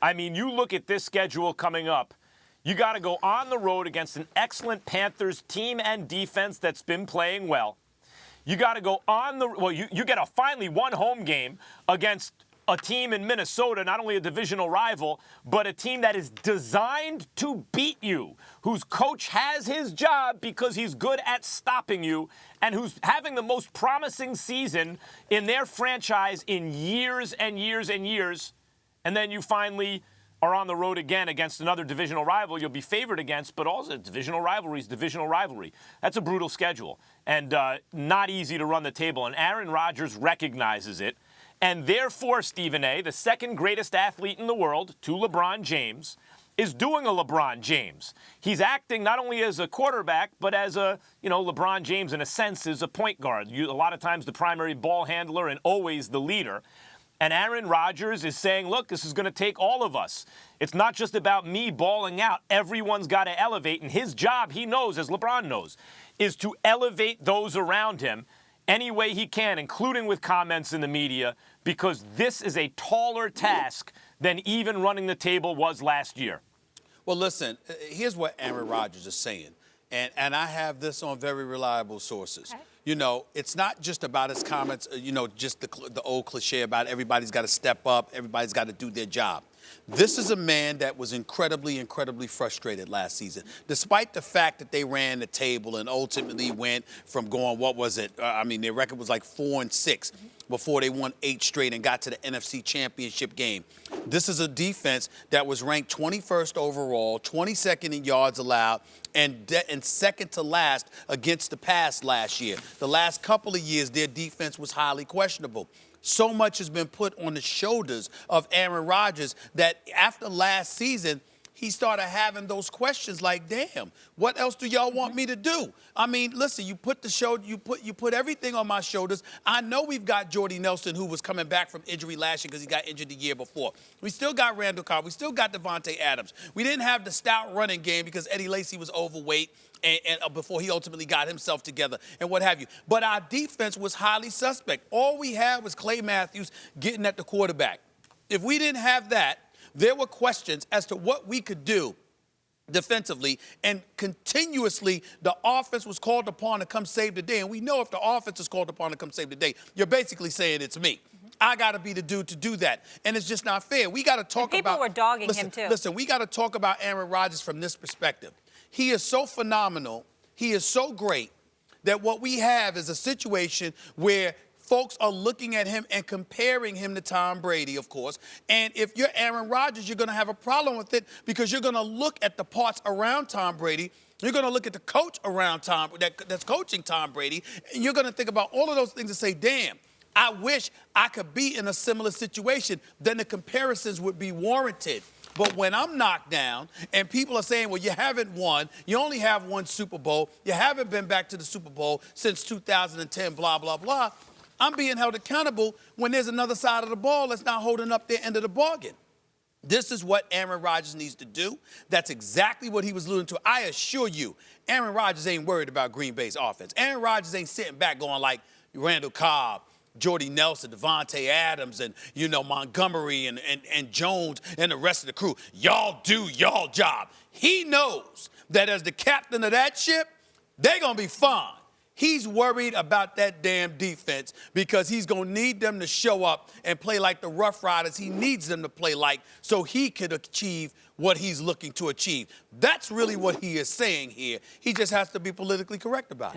I mean, you look at this schedule coming up. You got to go on the road against an excellent Panthers team and defense that's been playing well. You got to go on the – well, you get a finally one home game against a team in Minnesota, not only a divisional rival, but a team that is designed to beat you, whose coach has his job because he's good at stopping you, and who's having the most promising season in their franchise in years and years and years. And then you finally are on the road again against another divisional rival you'll be favored against, but also divisional rivalries, divisional rivalry. That's a brutal schedule and not easy to run the table. And Aaron Rodgers recognizes it. And therefore, Stephen A., the second greatest athlete in the world, to LeBron James, is doing a LeBron James. He's acting not only as a quarterback, but as a, LeBron James in a sense is a point guard. A lot of times the primary ball handler and always the leader. And Aaron Rodgers is saying, look, this is going to take all of us. It's not just about me balling out. Everyone's got to elevate. And his job, he knows, as LeBron knows, is to elevate those around him any way he can, including with comments in the media, because this is a taller task than even running the table was last year. Well, listen, here's what Aaron Rodgers is saying, and I have this on very reliable sources. Okay. It's not just about his comments, just the old cliche about everybody's got to step up, everybody's got to do their job. This is a man that was incredibly, incredibly frustrated last season, despite the fact that they ran the table and ultimately went from going, their record was like 4-6 before they won 8 straight and got to the NFC Championship game. This is a defense that was ranked 21st overall, 22nd in yards allowed, and second to last against the pass last year. The last couple of years, their defense was highly questionable. So much has been put on the shoulders of Aaron Rodgers that after last season, he started having those questions like, damn, what else do y'all want me to do? I mean, listen, you put everything on my shoulders. I know we've got Jordy Nelson, who was coming back from injury last year because he got injured the year before. We still got Randall Cobb. We still got Devontae Adams. We didn't have the stout running game because Eddie Lacy was overweight and before he ultimately got himself together and what have you. But our defense was highly suspect. All we had was Clay Matthews getting at the quarterback. If we didn't have that, there were questions as to what we could do defensively, and continuously the offense was called upon to come save the day. And we know if the offense is called upon to come save the day, you're basically saying it's me. I got to be the dude to do that. And it's just not fair. We got to talk about... People were dogging him, too. Listen, we got to talk about Aaron Rodgers from this perspective. He is so phenomenal. He is so great that what we have is a situation where folks are looking at him and comparing him to Tom Brady, of course. And if you're Aaron Rodgers, you're going to have a problem with it because you're going to look at the parts around Tom Brady. You're going to look at the coach around Tom that's coaching Tom Brady, and you're going to think about all of those things and say, damn, I wish I could be in a similar situation. Then the comparisons would be warranted. But when I'm knocked down and people are saying, well, you haven't won, you only have one Super Bowl, you haven't been back to the Super Bowl since 2010, blah, blah, blah, I'm being held accountable when there's another side of the ball that's not holding up their end of the bargain. This is what Aaron Rodgers needs to do. That's exactly what he was alluding to. I assure you, Aaron Rodgers ain't worried about Green Bay's offense. Aaron Rodgers ain't sitting back going like Randall Cobb, Jordy Nelson, Devontae Adams, and, Montgomery and Jones and the rest of the crew. Y'all do y'all job. He knows that as the captain of that ship, they're going to be fine. He's worried about that damn defense because he's going to need them to show up and play like the Rough Riders he needs them to play like so he could achieve what he's looking to achieve. That's really what he is saying here. He just has to be politically correct about it.